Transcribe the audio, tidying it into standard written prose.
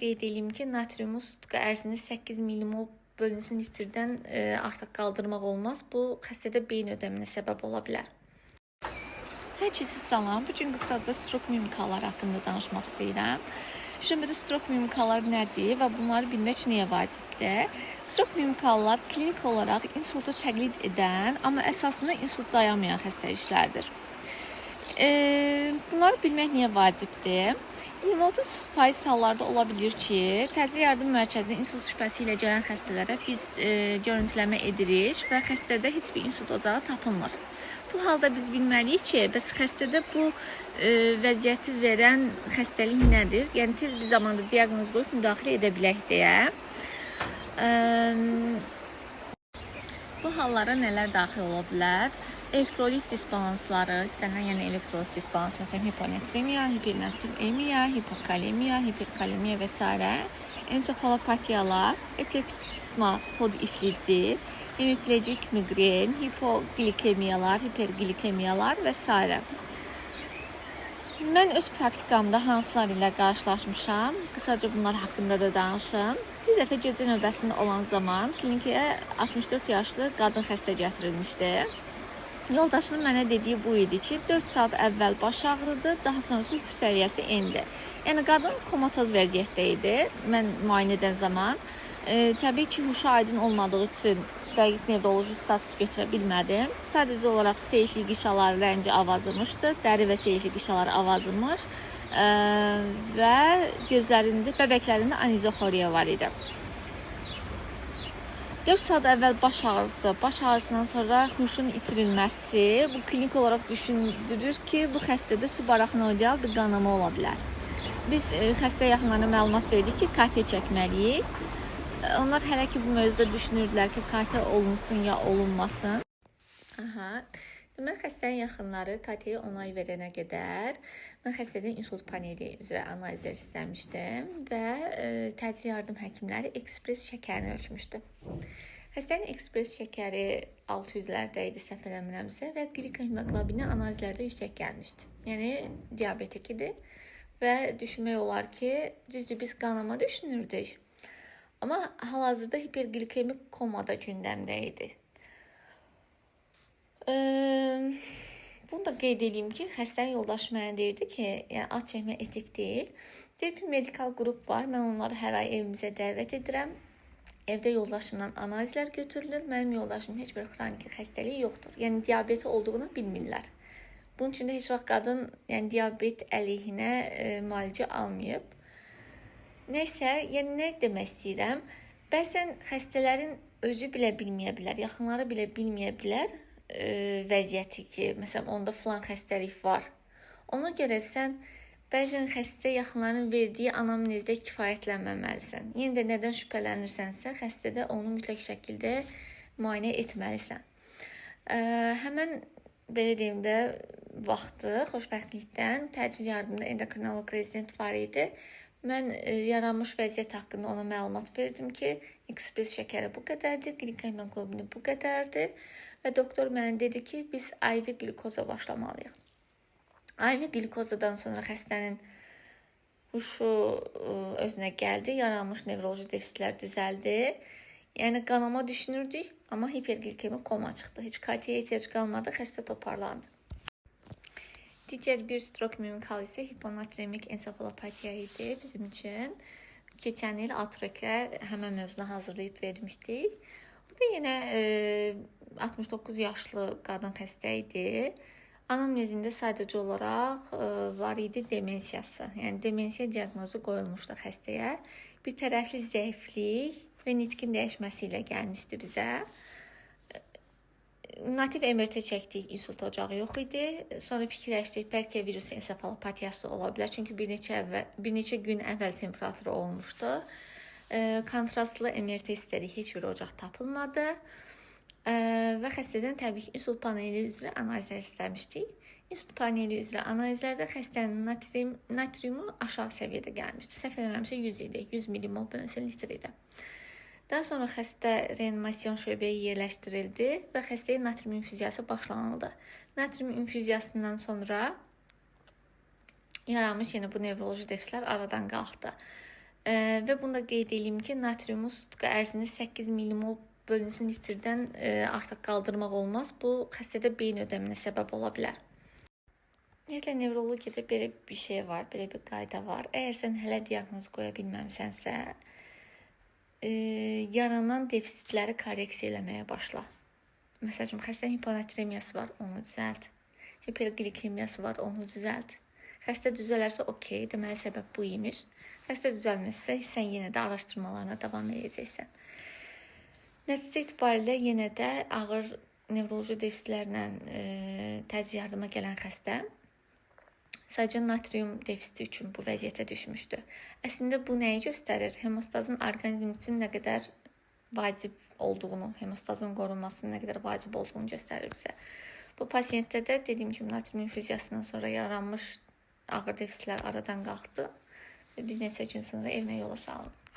qeyd edeyim ki, natriumu sutka ərzində 8 milimol bölünsün litrdən artıq qaldırmaq olmaz. Bu xəstədə beyin ödəminə səbəb ola bilər. Hər kəsə salam. Bugün qısaca strok mimikaları haqqında danışmaq istəyirəm. Şimdi strok mimikaları nədir və bunları bilmək niyə vacibdir? Strok mimikalar klinik olaraq insultu təqlid edən, amma əsasında insult dayanmayan xəstəliklərdir. Bunları bilmək niyə vacibdir? 20-30% hallarda ola bilir ki, təcili yardım mərkəzinə insult şübhəsi ilə gələn xəstələrə biz görüntüləmə edirik və xəstədə heç bir insult ocağı tapılmır. Bu halda biz bilməliyik ki, bəs xəstədə bu vəziyyəti verən xəstəlik nədir? Yəni tez bir zamanda diaqnoz qoyub müdaxilə edə bilək deyə. Bu hallara nələr daxil ola bilər? Elektrolit disbalansları, istənilən yəni elektrolit disbalans, məsələn hiponatremiya, hipernatremiya, hipokalemiya, hiperkalemiya və s. Ensefalopatiyalar, epileptikmat iflici, hemiplegik migren, hipoglikemiyalar, hiperglikemiyalar və s. Mən öz praktikamda hansılar ilə qarşılaşmışam, qısaca bunlar haqqında da danışım. Bir dəfə gecə növbəsində olan zaman klinikaya 64 yaşlı qadın xəstə gətirilmişdi. Yoldaşının mənə dediyi bu idi ki, 4 saat əvvəl baş ağrıdı, daha sonrası huş səviyyəsi endi. Yəni, qadın komatoz vəziyyətdə idi, mən müayinə edən zaman. Təbii ki, huşa aydın olmadığı üçün dəqiq nevroloji status götürə bilmədim. Sadəcə olaraq seyfli qişalar rəngi avazımışdı, dəri və seyfli qişalar avazımış və gözlərində, bəbəklərində anizoxoriya var idi. 4 saat əvvəl baş ağrısı, baş ağrısından sonra huşun itirilməsi bu klinik olaraq düşündürür ki, bu xəstədə subarachnoidal bir qanama ola bilər. Biz xəstə yaxınlarına məlumat verdik ki, KT çəkməliyik. Onlar hələ ki bu mövzuda düşünürdülər ki, KT olunsun ya olunmasın. Demək, xəstənin yaxınları KT-yə onay verənə qədər mən xəstədən insult paneli üzrə analizlər istəmişdim və təcili yardım həkimləri ekspres şəkərini ölçmüşdü. Xəstənin ekspres şəkəri 600-lərdə idi, səhv eləmirəmsə, və glikohemoqlobini analizlərdə yüksək gəlmişdi. Yəni, diabetik idi və düşünmək olar ki, düzdür, biz qanama düşünürdük. Amma hal-hazırda hiperglikemik komada gündəmdə idi. Bunu da qeyd edeyim ki, xəstənin yoldaşı mənə deyirdi ki, yəni ad çəkmək etik deyil. Deyir ki, medikal qrup var, mən onları hər ay evimizə dəvət edirəm. Evdə yoldaşımdan analizlər götürülür. Mənim yoldaşımın heç bir xroniki xəstəliyi yoxdur. Yəni, diabeti olduğunu bilmirlər. Bunun üçün də heç vaxt qadın diabet əleyhinə müalicə almayıb. Nəysə, yəni nə demək istəyirəm? Bəzən xəstələrin özü bilə bilməyə bilər, yaxınları bilə bilməyə bilər vəziyyəti ki, məsələn, onda filan xəstəlik var. Ona görə sən bəzən xəstə yaxınlarının verdiyi anamnezdə kifayətlənməməlisən. Yenə də nədən şübhələnirsənsə, xəstədə onu mütləq şəkildə müayinə etməlisən. Həmən, belə deyim də, vaxtı, xoşbəxtlikdən təcili yardımda endokrinoloq rezident var idi. Mən yaranmış vəziyyət haqqında ona məlumat verdim ki, ekspres şəkəri bu qədərdir, glikohemoqlobini bu qədərdir. Və doktor mənə dedi ki, biz IV glikoza başlamalıyıq. IV glikozadan sonra xəstənin huşu özünə gəldi, yaranmış nevroloji defisitlər düzəldi. Yəni, qanama düşünürdük, amma hiperglikemik koma çıxdı. Heç KT-yə ehtiyac qalmadı, xəstə toparlandı. Digər bir strok mimikal isə hiponatremik ensefalopatiya idi bizim üçün. Keçən il Atrokə həmən mövzuna hazırlayıb vermişdik. Bu da yenə 69 yaşlı qadın xəstə idi. Anamnezində sadəcə olaraq var idi demensiyası. Yəni, demensiya diaqnozu qoyulmuşdu xəstəyə. Bir tərəfli zəiflik və nitqin dəyişməsi ilə gəlmişdi bizə. Nativ MRT çəkdik, insult ocağı yox idi. Sonra fikirləşdik, bəlkə virus ensefalopatiyası ola bilər. Çünki bir neçə gün əvvəl temperaturu olmuşdu. Kontrastlı MRT istədik, heç bir ocaq tapılmadı. Və xəstədən təbii ki, insult paneli üzrə analizlər istəmişdik. Insult paneli üzrə analizlərdə xəstənin natriumu aşağı səviyyədə gəlmişdi. Səhv eləməmsə 100 idi, 100 milimol bölünsün litr idi. Daha sonra xəstə reanimasiyon şöbəyə yerləşdirildi və xəstəyə natrium infüziyası başlanıldı. Natrium infüziyasından sonra yaranmış bu nevroloji defisitlər aradan qalxdı. Və bunu da qeyd edeyim ki, natriumun sutka ərzini 8 millimol bölünsün litrdən artıq qaldırmaq olmaz. Bu xəstədə beyin ödəminə səbəb ola bilər. Ümumiyyətlə nevrologiyada belə bir şey var, belə bir qayda var. Əgər sən hələ diaqnoz qoya bilməmisənsə, yaranan defisitləri korreksiya eləməyə başla. Məsələn, xəstənin hiponatremiyası var, onu düzəlt. Hiperglikemiyası var, onu düzəlt. Xəstə düzələrsə okey, deməli səbəb bu imiş. Xəstə düzəlməzsə sən yenə də araşdırmalarına davam edəcəksən. Nəticə itibarilə yenə də ağır nevroloji defisitlərlə təcili yardıma gələn xəstə sadəcə natrium defisiti üçün bu vəziyyətə düşmüşdü. Əslində bu nəyi göstərir? Hemostazın orqanizm üçün nə qədər vacib olduğunu, hemostazın qorunmasının nə qədər vacib olduğunu göstərir bizə. Bu pasientdə də dediyim kimi natrium infüziyasından sonra yaranmış ağır defisitlər aradan qalxdı və biz neçə gün sonra evinə yola salındı.